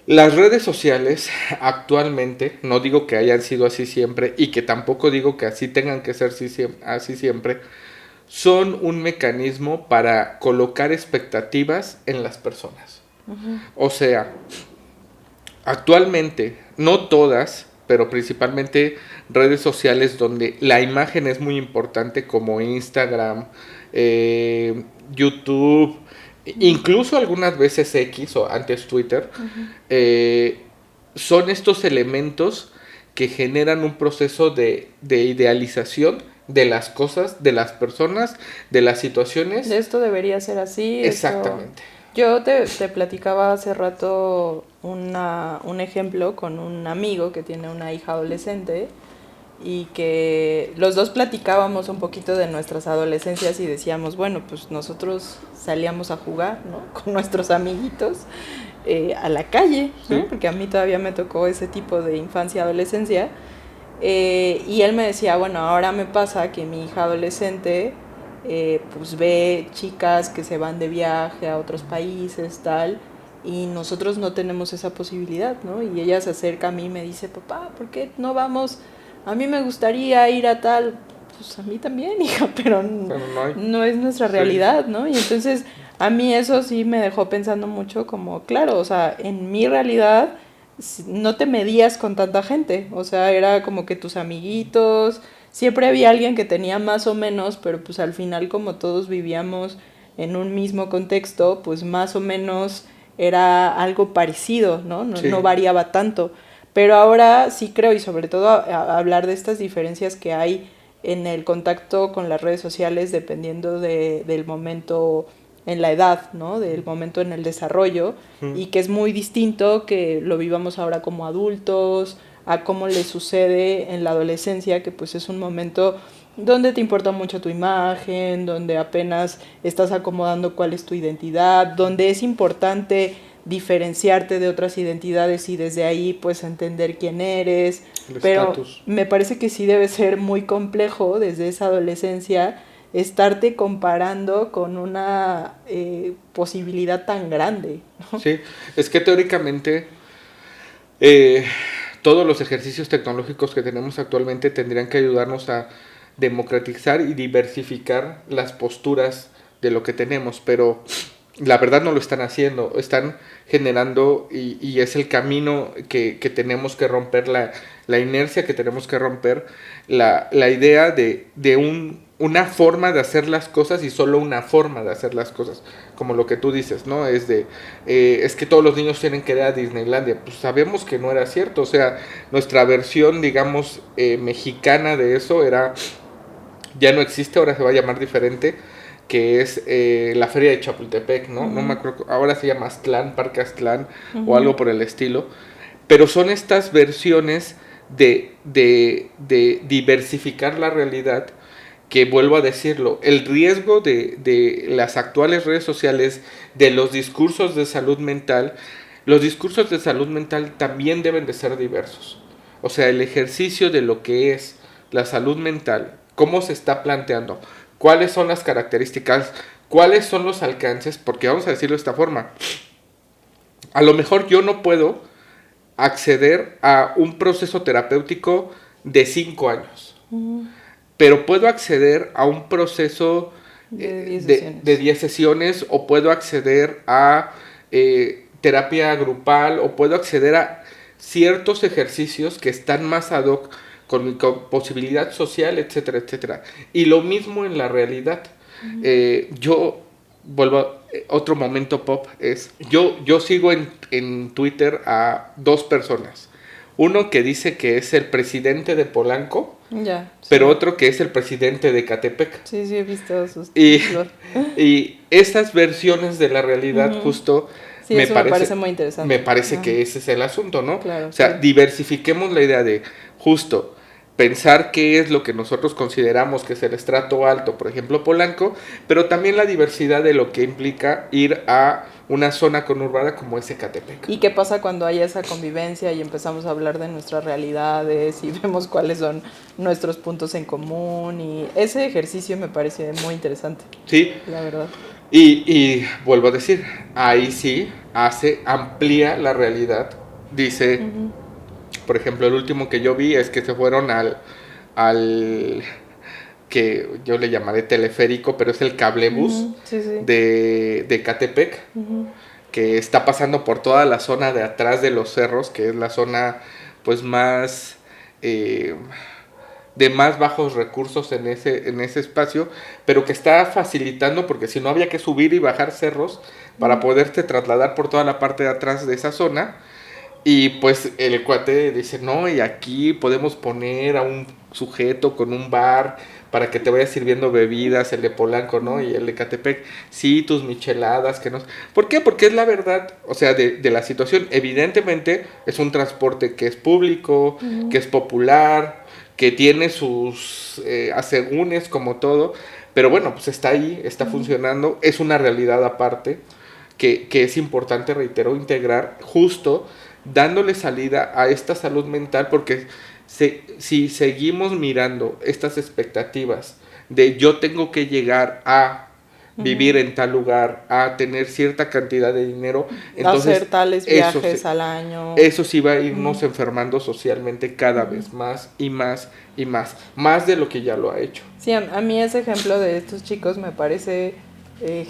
Las redes sociales actualmente, no digo que hayan sido así siempre y que tampoco digo que así tengan que ser así siempre, son un mecanismo para colocar expectativas en las personas. Uh-huh. O sea, actualmente, no todas, pero principalmente redes sociales donde la imagen es muy importante, como Instagram, YouTube, incluso algunas veces X o antes Twitter, son estos elementos que generan un proceso de idealización de las cosas, de las personas, de las situaciones. Esto debería ser así. Exactamente. Yo te platicaba hace rato un ejemplo con un amigo que tiene una hija adolescente y que los dos platicábamos un poquito de nuestras adolescencias y decíamos, bueno, pues nosotros salíamos a jugar, ¿no? Con nuestros amiguitos a la calle, ¿no? Sí. Porque a mí todavía me tocó ese tipo de infancia, adolescencia. Y él me decía, bueno, ahora me pasa que mi hija adolescente pues ve chicas que se van de viaje a otros países, tal, y nosotros no tenemos esa posibilidad, ¿no? Y ella se acerca a mí y me dice, papá, ¿por qué no vamos? A mí me gustaría ir a tal. Pues a mí también, hija, pero no es nuestra realidad, ¿no? Y entonces a mí eso sí me dejó pensando mucho como, claro, o sea, en mi realidad no te medías con tanta gente, o sea, era como que tus amiguitos, siempre había alguien que tenía más o menos, pero pues al final como todos vivíamos en un mismo contexto, pues más o menos era algo parecido, ¿no? No variaba tanto. Pero ahora sí creo, y sobre todo hablar de estas diferencias que hay en el contacto con las redes sociales dependiendo del momento en la edad, ¿no? Del momento en el desarrollo, y que es muy distinto que lo vivamos ahora como adultos, a cómo le sucede en la adolescencia, que pues es un momento donde te importa mucho tu imagen, donde apenas estás acomodando cuál es tu identidad, donde es importante diferenciarte de otras identidades y desde ahí pues entender quién eres, El pero estatus. me parece que sí debe ser muy complejo desde esa adolescencia estarte comparando con una posibilidad tan grande, ¿no? Sí, es que teóricamente eh, todos los ejercicios tecnológicos que tenemos actualmente tendrían que ayudarnos a democratizar y diversificar las posturas de lo que tenemos, pero la verdad no lo están haciendo, están generando y es el camino que tenemos que romper, la inercia que tenemos que romper, la idea de una forma de hacer las cosas y solo una forma de hacer las cosas, como lo que tú dices, ¿no? Es que todos los niños tienen que ir a Disneylandia, pues sabemos que no era cierto, o sea, nuestra versión, digamos, mexicana de eso era, ya no existe, ahora se va a llamar diferente, que es la feria de Chapultepec, ¿no? No me acuerdo, ahora se llama Aztlán, Parque Aztlán o algo por el estilo, pero son estas versiones de diversificar la realidad que, vuelvo a decirlo, el riesgo de las actuales redes sociales, de los discursos de salud mental, los discursos de salud mental también deben de ser diversos. O sea, el ejercicio de lo que es la salud mental, cómo se está planteando, cuáles son las características, cuáles son los alcances, porque vamos a decirlo de esta forma, a lo mejor yo no puedo acceder a un proceso terapéutico de 5 años, pero puedo acceder a un proceso De 10 sesiones. de 10 sesiones o puedo acceder a terapia grupal o puedo acceder a ciertos ejercicios que están más ad hoc con mi posibilidad social, etcétera, etcétera. Y lo mismo en la realidad. Yo vuelvo a otro momento pop es, yo sigo en Twitter a dos personas. Uno que dice que es el presidente de Polanco, Ya. Sí. pero otro que es el presidente de Catepec. Sí, sí, he visto sus Y, títulos. y esas versiones de la realidad justo Sí, eso me parece muy interesante. me parece que ese es el asunto, ¿no? Claro, o sea, sí. diversifiquemos la idea de justo pensar qué es lo que nosotros consideramos que es el estrato alto, por ejemplo Polanco, pero también la diversidad de lo que implica ir a una zona conurbada como es Ecatepec. ¿Y qué pasa cuando hay esa convivencia y empezamos a hablar de nuestras realidades y vemos cuáles son nuestros puntos en común? Y ese ejercicio me parece muy interesante. Sí. La verdad. Y vuelvo a decir, ahí sí amplía la realidad. Dice, por ejemplo, el último que yo vi es que se fueron al que yo le llamaré teleférico, pero es el cablebús Sí, sí. de Catepec, que está pasando por toda la zona de atrás de los cerros, que es la zona pues más de más bajos recursos en ese espacio, pero que está facilitando, porque si no había que subir y bajar cerros para poderte trasladar por toda la parte de atrás de esa zona. Y pues el cuate dice, no, y aquí podemos poner a un sujeto con un bar para que te vaya sirviendo bebidas, el de Polanco, ¿no? Y el de Catepec, sí, tus micheladas, que no... ¿Por qué? Porque es la verdad, o sea, de la situación. Evidentemente es un transporte que es público, que es popular, que tiene sus asegúnes como todo, pero bueno, pues está ahí, está funcionando, es una realidad aparte que es importante, reitero, integrar justo dándole salida a esta salud mental, porque si seguimos mirando estas expectativas de yo tengo que llegar a vivir en tal lugar, a tener cierta cantidad de dinero, entonces hacer tales viajes al año. Eso sí va a irnos enfermando socialmente cada vez más y más y más de lo que ya lo ha hecho. Sí, a mí ese ejemplo de estos chicos me parece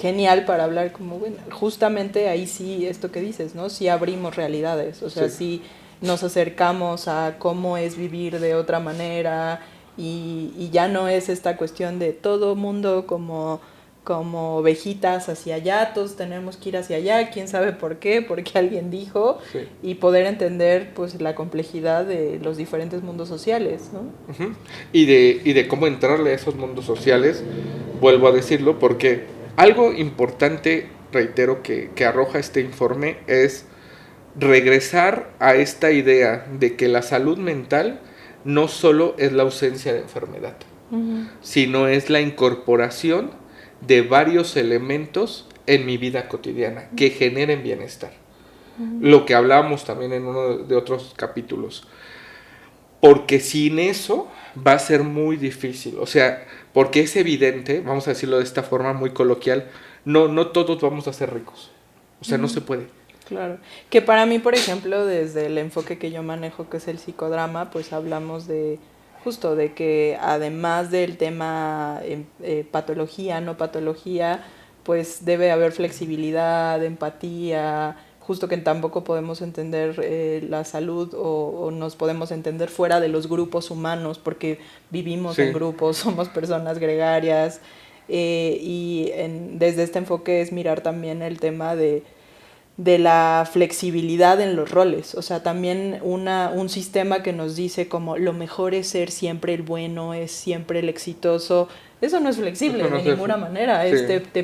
genial para hablar como, bueno, justamente ahí sí, esto que dices, ¿no? Sí abrimos realidades, o sea, sí nos acercamos a cómo es vivir de otra manera y ya no es esta cuestión de todo mundo como ovejitas hacia allá, todos tenemos que ir hacia allá, quién sabe por qué, porque alguien dijo, y poder entender pues la complejidad de los diferentes mundos sociales, ¿no? Y de cómo entrarle a esos mundos sociales, vuelvo a decirlo, porque algo importante, reitero, que arroja este informe es regresar a esta idea de que la salud mental no solo es la ausencia de enfermedad. sino es la incorporación de varios elementos en mi vida cotidiana que generen bienestar. Lo que hablábamos también en uno de otros capítulos. Porque sin eso va a ser muy difícil. O sea, porque es evidente, vamos a decirlo de esta forma muy coloquial, no todos vamos a ser ricos. O sea, no se puede. Claro. Que para mí, por ejemplo, desde el enfoque que yo manejo, que es el psicodrama, pues hablamos de justo de que además del tema patología, no patología, pues debe haber flexibilidad, empatía, justo que tampoco podemos entender la salud o nos podemos entender fuera de los grupos humanos porque vivimos en grupos, somos personas gregarias desde este enfoque es mirar también el tema de la flexibilidad en los roles, o sea, también un sistema que nos dice como lo mejor es ser siempre el bueno, es siempre el exitoso, eso no es flexible de ninguna manera, sí. te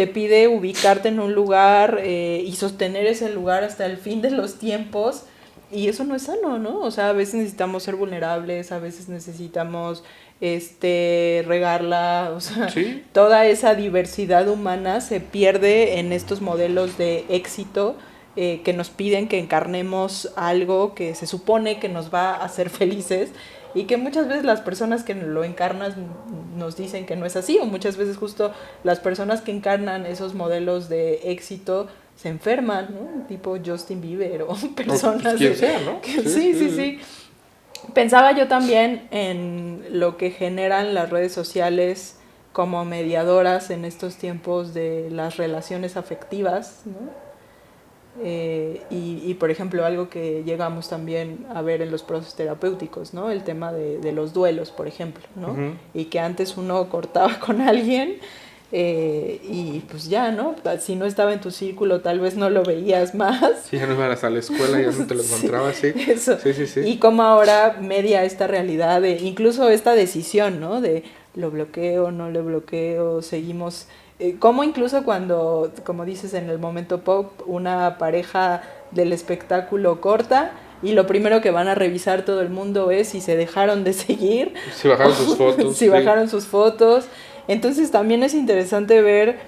pide ubicarte en un lugar y sostener ese lugar hasta el fin de los tiempos, y eso no es sano, ¿no? O sea, a veces necesitamos ser vulnerables, a veces necesitamos regarla, o sea, ¿sí? Toda esa diversidad humana se pierde en estos modelos de éxito que nos piden que encarnemos algo que se supone que nos va a hacer felices y que muchas veces las personas que lo encarnan nos dicen que no es así, o muchas veces justo las personas que encarnan esos modelos de éxito se enferman, ¿no? Tipo Justin Bieber o personas... Quien sea, ¿no? Sí. Pensaba yo también en lo que generan las redes sociales como mediadoras en estos tiempos de las relaciones afectivas, ¿no? Y por ejemplo, algo que llegamos también a ver en los procesos terapéuticos, ¿no? El tema de los duelos, por ejemplo, ¿no? Y que antes uno cortaba con alguien y pues ya, ¿no? Si no estaba en tu círculo, tal vez no lo veías más. Sí, ya no ibas a la escuela, ya no te lo encontrabas, sí. Eso. Sí. Y como ahora media esta realidad de, incluso esta decisión, ¿no? De lo bloqueo, no lo bloqueo, seguimos... como incluso cuando, como dices en el momento pop, una pareja del espectáculo corta y lo primero que van a revisar todo el mundo es si se dejaron de seguir. Si bajaron sus fotos. Si bajaron sus fotos. Entonces también es interesante ver,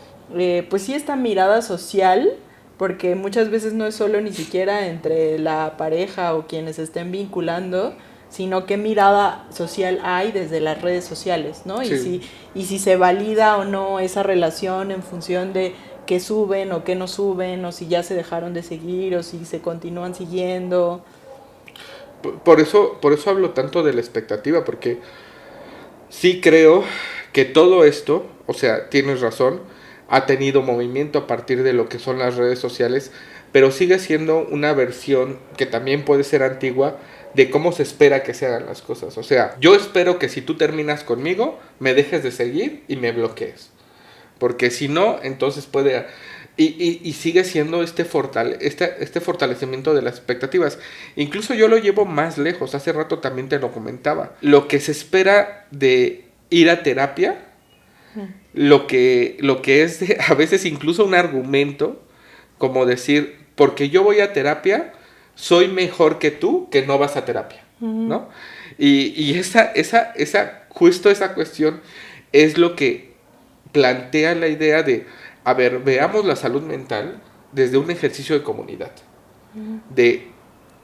pues sí, esta mirada social, porque muchas veces no es solo ni siquiera entre la pareja o quienes estén vinculando, sino qué mirada social hay desde las redes sociales, ¿no? Sí. Y si se valida o no esa relación en función de qué suben o qué no suben, o si ya se dejaron de seguir o si se continúan siguiendo. Por eso hablo tanto de la expectativa, porque sí creo que todo esto, o sea, tienes razón, ha tenido movimiento a partir de lo que son las redes sociales, pero sigue siendo una versión que también puede ser antigua de cómo se espera que se hagan las cosas. O sea, yo espero que si tú terminas conmigo, me dejes de seguir y me bloquees. Porque si no, entonces puede... Y sigue siendo este fortalecimiento de las expectativas. Incluso yo lo llevo más lejos. Hace rato también te lo comentaba. Lo que se espera de ir a terapia, lo que es a veces incluso un argumento, como decir, porque yo voy a terapia, soy mejor que tú que no vas a terapia, ¿no? Y justo esa cuestión es lo que plantea la idea de, a ver, veamos la salud mental desde un ejercicio de comunidad, de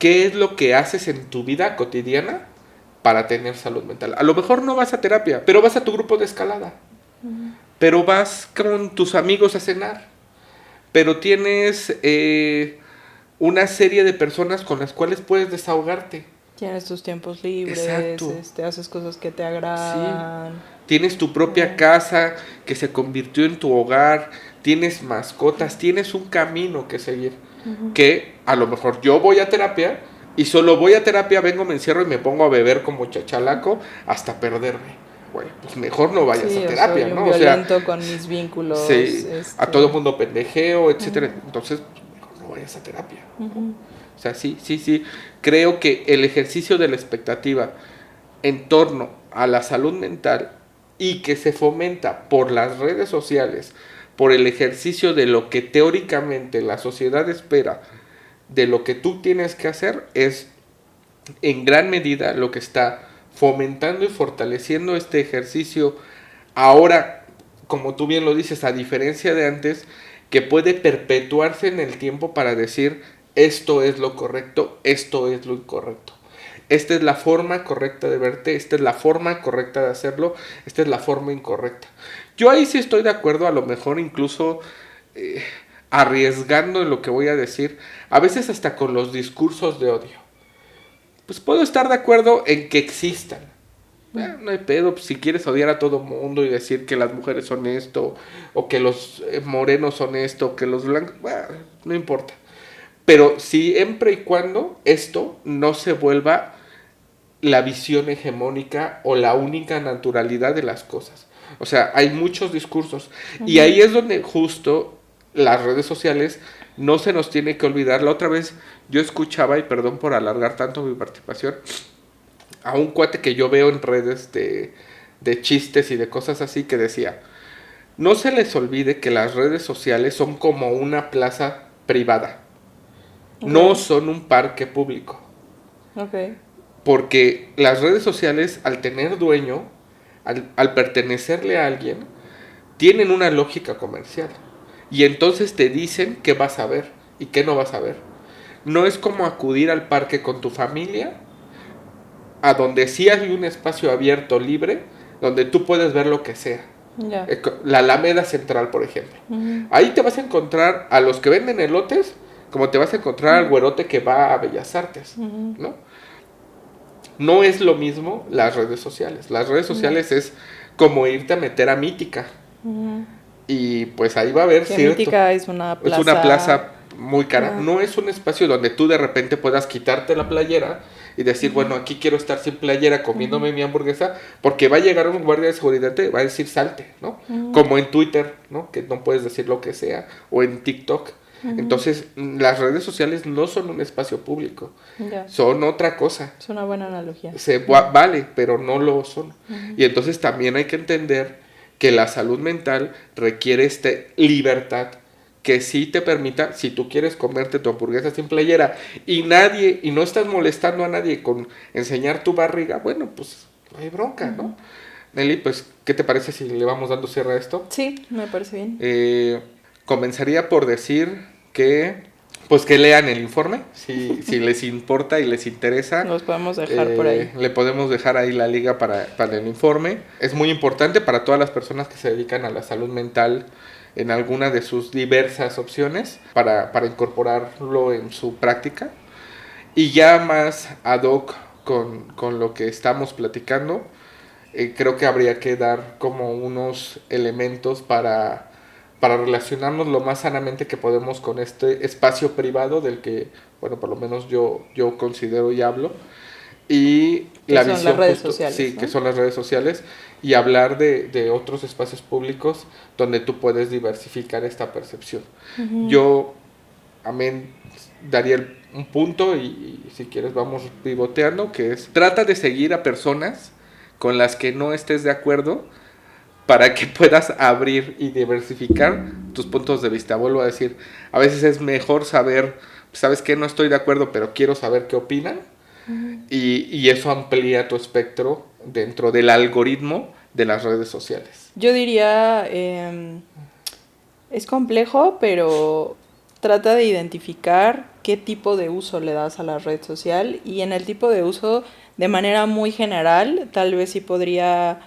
qué es lo que haces en tu vida cotidiana para tener salud mental. A lo mejor no vas a terapia, pero vas a tu grupo de escalada, pero vas con tus amigos a cenar, pero tienes una serie de personas con las cuales puedes desahogarte. Tienes tus tiempos libres, haces cosas que te agradan. Sí. Tienes tu propia casa que se convirtió en tu hogar, tienes mascotas, tienes un camino que seguir. Que a lo mejor yo voy a terapia y solo voy a terapia, vengo, me encierro y me pongo a beber como chachalaco hasta perderme. Bueno, pues mejor no vayas a terapia, soy ¿no? Violento con mis vínculos. Sí, a todo mundo pendejeo, etcétera. Entonces, mejor no vayas a terapia. O sea, sí. Creo que el ejercicio de la expectativa en torno a la salud mental y que se fomenta por las redes sociales, por el ejercicio de lo que teóricamente la sociedad espera, de lo que tú tienes que hacer, es en gran medida lo que está fomentando y fortaleciendo este ejercicio ahora, como tú bien lo dices, a diferencia de antes, que puede perpetuarse en el tiempo para decir esto es lo correcto, esto es lo incorrecto. Esta es la forma correcta de verte, esta es la forma correcta de hacerlo, esta es la forma incorrecta. Yo ahí sí estoy de acuerdo, a lo mejor incluso arriesgando en lo que voy a decir, a veces hasta con los discursos de odio. Pues puedo estar de acuerdo en que existan. No hay pedo, pues, si quieres odiar a todo mundo y decir que las mujeres son esto, o que los morenos son esto, o que los blancos, no importa. Pero siempre y cuando esto no se vuelva la visión hegemónica o la única naturalidad de las cosas. O sea, hay muchos discursos. Y ahí es donde justo las redes sociales no se nos tiene que olvidar. La otra vez yo escuchaba, y perdón por alargar tanto mi participación, a un cuate que yo veo en redes de chistes y de cosas así, que decía, no se les olvide que las redes sociales son como una plaza privada. Okay. No son un parque público. Okay. Porque las redes sociales, al tener dueño, al pertenecerle a alguien, tienen una lógica comercial. Y entonces te dicen qué vas a ver y qué no vas a ver. No es como acudir al parque con tu familia, a donde sí hay un espacio abierto, libre, donde tú puedes ver lo que sea. Yeah. La Alameda Central, por ejemplo. Ahí te vas a encontrar a los que venden elotes, como te vas a encontrar al güerote que va a Bellas Artes, ¿no? No es lo mismo las redes sociales. Las redes sociales es como irte a meter a Mítica. Y pues ahí va a haber cierto... Mítica es una plaza muy cara. No es un espacio donde tú de repente puedas quitarte la playera y decir, bueno, aquí quiero estar sin playera comiéndome mi hamburguesa, porque va a llegar un guardia de seguridad y te va a decir salte, ¿no? Como en Twitter, ¿no? Que no puedes decir lo que sea, o en TikTok. Entonces, las redes sociales no son un espacio público, son otra cosa. Es una buena analogía. Vale, pero no lo son. Y entonces también hay que entender que la salud mental requiere esta libertad que sí te permita, si tú quieres comerte tu hamburguesa sin playera y no estás molestando a nadie con enseñar tu barriga, bueno, pues no hay bronca, ¿no? Nelly, pues, ¿qué te parece si le vamos dando cierre a esto? Sí, me parece bien. Comenzaría por decir que, pues, que lean el informe, si les importa y les interesa. Los podemos dejar por ahí. Le podemos dejar ahí la liga para el informe. Es muy importante para todas las personas que se dedican a la salud mental en alguna de sus diversas opciones para incorporarlo en su práctica. Y ya más ad hoc con lo que estamos platicando, creo que habría que dar como unos elementos para relacionarnos lo más sanamente que podemos con este espacio privado del que, bueno, por lo menos yo considero y hablo. Y la visión, las redes sociales, sí, ¿no? Que son las redes sociales, y hablar de otros espacios públicos donde tú puedes diversificar esta percepción. Yo, daría un punto, y si quieres vamos pivoteando, que es, trata de seguir a personas con las que no estés de acuerdo, para que puedas abrir y diversificar tus puntos de vista. Vuelvo a decir, a veces es mejor saber, ¿sabes qué? No estoy de acuerdo, pero quiero saber qué opinan. Y eso amplía tu espectro dentro del algoritmo de las redes sociales. Yo diría, es complejo, pero trata de identificar qué tipo de uso le das a la red social, y en el tipo de uso, de manera muy general, tal vez sí podría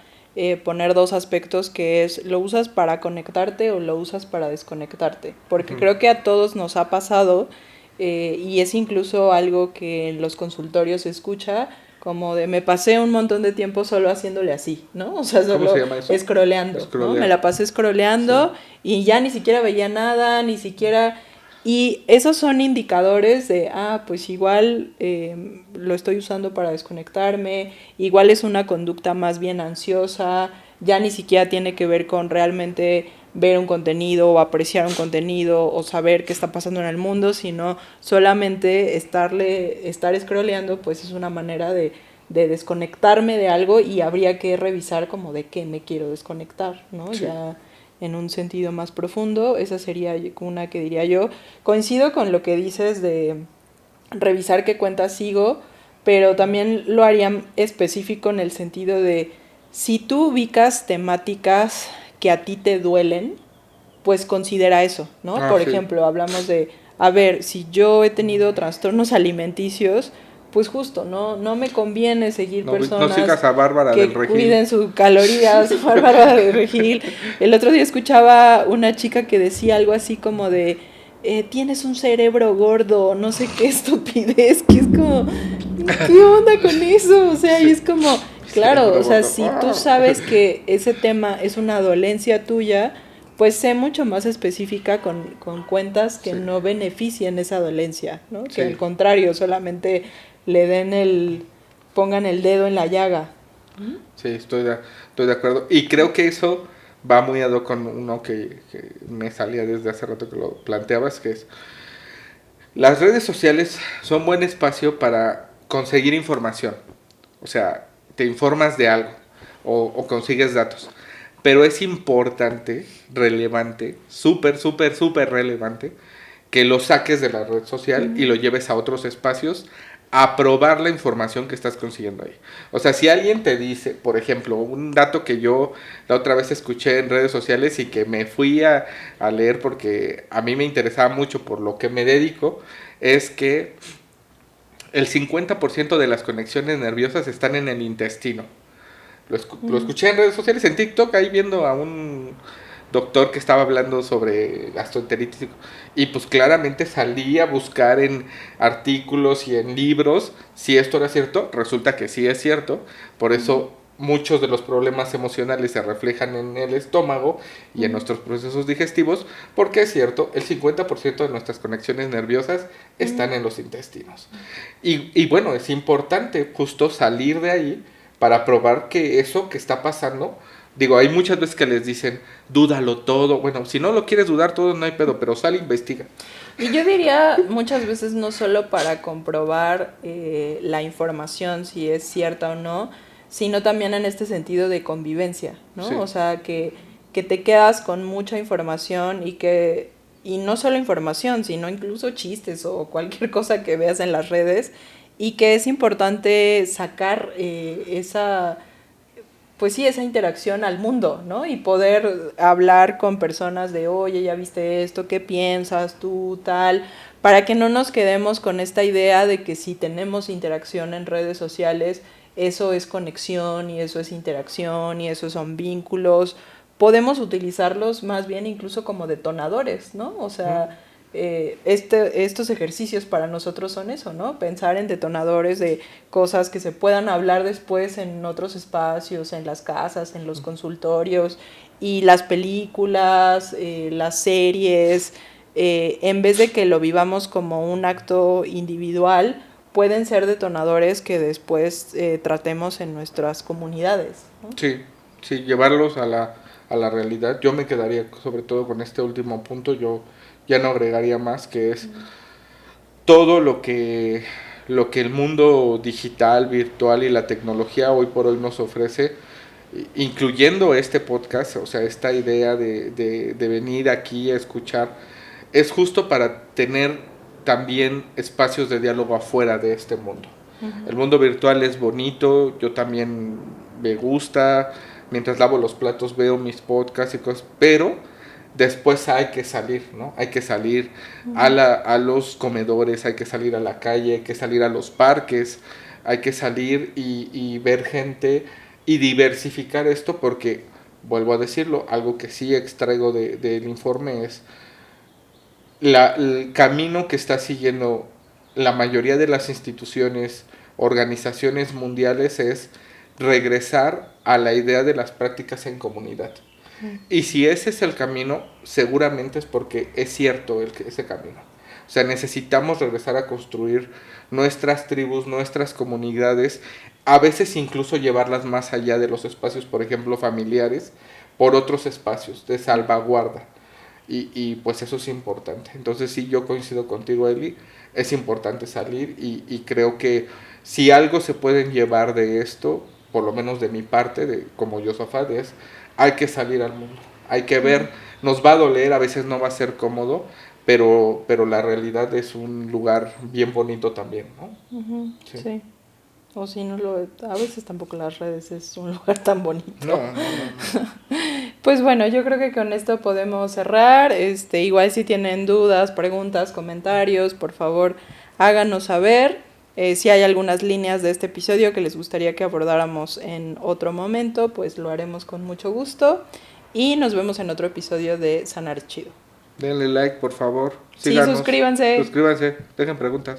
poner dos aspectos, que es, ¿lo usas para conectarte o lo usas para desconectarte? Porque creo que a todos nos ha pasado, y es incluso algo que en los consultorios se escucha, como de me pasé un montón de tiempo solo haciéndole así, ¿no? O sea, solo scrolleando, ¿no? Me la pasé scrolleando, sí. Y ya ni siquiera veía nada, ni siquiera... Y esos son indicadores de, pues igual lo estoy usando para desconectarme, igual es una conducta más bien ansiosa, ya ni siquiera tiene que ver con realmente ver un contenido o apreciar un contenido o saber qué está pasando en el mundo, sino solamente estar scrolleando, pues es una manera de desconectarme de algo, y habría que revisar como de qué me quiero desconectar, ¿no? Sí. Ya en un sentido más profundo, esa sería una que diría yo. Coincido con lo que dices de revisar qué cuentas sigo, pero también lo haría específico en el sentido de, si tú ubicas temáticas que a ti te duelen, pues considera eso, ¿no? Por ejemplo, hablamos de, a ver, si yo he tenido trastornos alimenticios, pues justo, no me conviene seguir personas no sigas a Bárbara que del Regil. cuiden sus calorías. Bárbara del Regil. El otro día escuchaba una chica que decía algo así como de, tienes un cerebro gordo, no sé qué estupidez, que es como, ¿qué onda con eso? O sea, y es como, claro, o sea, si tú sabes que ese tema es una dolencia tuya, pues sé mucho más específica con cuentas que no beneficien esa dolencia, ¿no? Que al contrario, solamente pongan el dedo en la llaga. Sí, estoy de acuerdo. Y creo que eso va muy ad hoc con uno que me salía desde hace rato que lo planteabas, que es, las redes sociales son buen espacio para conseguir información. O sea, te informas de algo o consigues datos. Pero es importante, relevante, súper relevante, que lo saques de la red social y lo lleves a otros espacios a probar la información que estás consiguiendo ahí. O sea, si alguien te dice, por ejemplo, un dato que yo la otra vez escuché en redes sociales y que me fui a leer porque a mí me interesaba mucho por lo que me dedico, es que el 50% de las conexiones nerviosas están en el intestino. Lo escuché en redes sociales, en TikTok, ahí viendo a un doctor que estaba hablando sobre gastroenteritis y pues claramente salí a buscar en artículos y en libros si esto era cierto. Resulta que sí es cierto, por eso muchos de los problemas emocionales se reflejan en el estómago y en nuestros procesos digestivos, porque es cierto, el 50% de nuestras conexiones nerviosas están en los intestinos. Y bueno, es importante justo salir de ahí para probar que eso que está pasando, digo, hay muchas veces que les dicen, dúdalo todo. Bueno, si no lo quieres dudar todo, no hay pedo, pero sal e investiga. Y yo diría muchas veces no solo para comprobar la información, si es cierta o no, sino también en este sentido de convivencia, ¿no? Sí. O sea, que te quedas con mucha información y no solo información, sino incluso chistes o cualquier cosa que veas en las redes, y que es importante sacar esa interacción al mundo, ¿no? Y poder hablar con personas de, oye, ya viste esto, ¿qué piensas tú, tal? Para que no nos quedemos con esta idea de que si tenemos interacción en redes sociales, eso es conexión y eso es interacción y eso son vínculos. Podemos utilizarlos más bien incluso como detonadores, ¿no? O sea, estos ejercicios para nosotros son eso, ¿no? Pensar en detonadores de cosas que se puedan hablar después en otros espacios, en las casas, en los consultorios, y las películas, las series, en vez de que lo vivamos como un acto individual, pueden ser detonadores que después tratemos en nuestras comunidades, ¿no? Sí, llevarlos a la realidad. Yo me quedaría sobre todo con este último punto, yo ya no agregaría más, que es todo lo que el mundo digital, virtual y la tecnología hoy por hoy nos ofrece, incluyendo este podcast. O sea, esta idea de venir aquí a escuchar, es justo para tener también espacios de diálogo afuera de este mundo. El mundo virtual es bonito, yo también me gusta, mientras lavo los platos veo mis podcasts y cosas, pero después hay que salir, ¿no? Hay que salir a los comedores, hay que salir a la calle, hay que salir a los parques, hay que salir y ver gente y diversificar esto, porque, vuelvo a decirlo, algo que sí extraigo del informe es el camino que está siguiendo la mayoría de las instituciones, organizaciones mundiales, es regresar a la idea de las prácticas en comunidad. Y si ese es el camino, seguramente es porque es cierto ese camino. O sea, necesitamos regresar a construir nuestras tribus, nuestras comunidades, a veces incluso llevarlas más allá de los espacios, por ejemplo, familiares, por otros espacios de salvaguarda. Y pues eso es importante. Entonces sí, yo coincido contigo, Eli, es importante salir y creo que si algo se pueden llevar de esto, por lo menos de mi parte, como Yosafat, es hay que salir al mundo, hay que ver, nos va a doler, a veces no va a ser cómodo, pero la realidad es un lugar bien bonito también, ¿no? Sí. O si no lo... A veces tampoco las redes es un lugar tan bonito. No. Pues bueno, yo creo que con esto podemos cerrar. Igual si tienen dudas, preguntas, comentarios, por favor, háganos saber. Si hay algunas líneas de este episodio que les gustaría que abordáramos en otro momento, pues lo haremos con mucho gusto. Y nos vemos en otro episodio de Sanar Chido. Denle like, por favor. Sí, suscríbanse. Suscríbanse, dejen preguntas.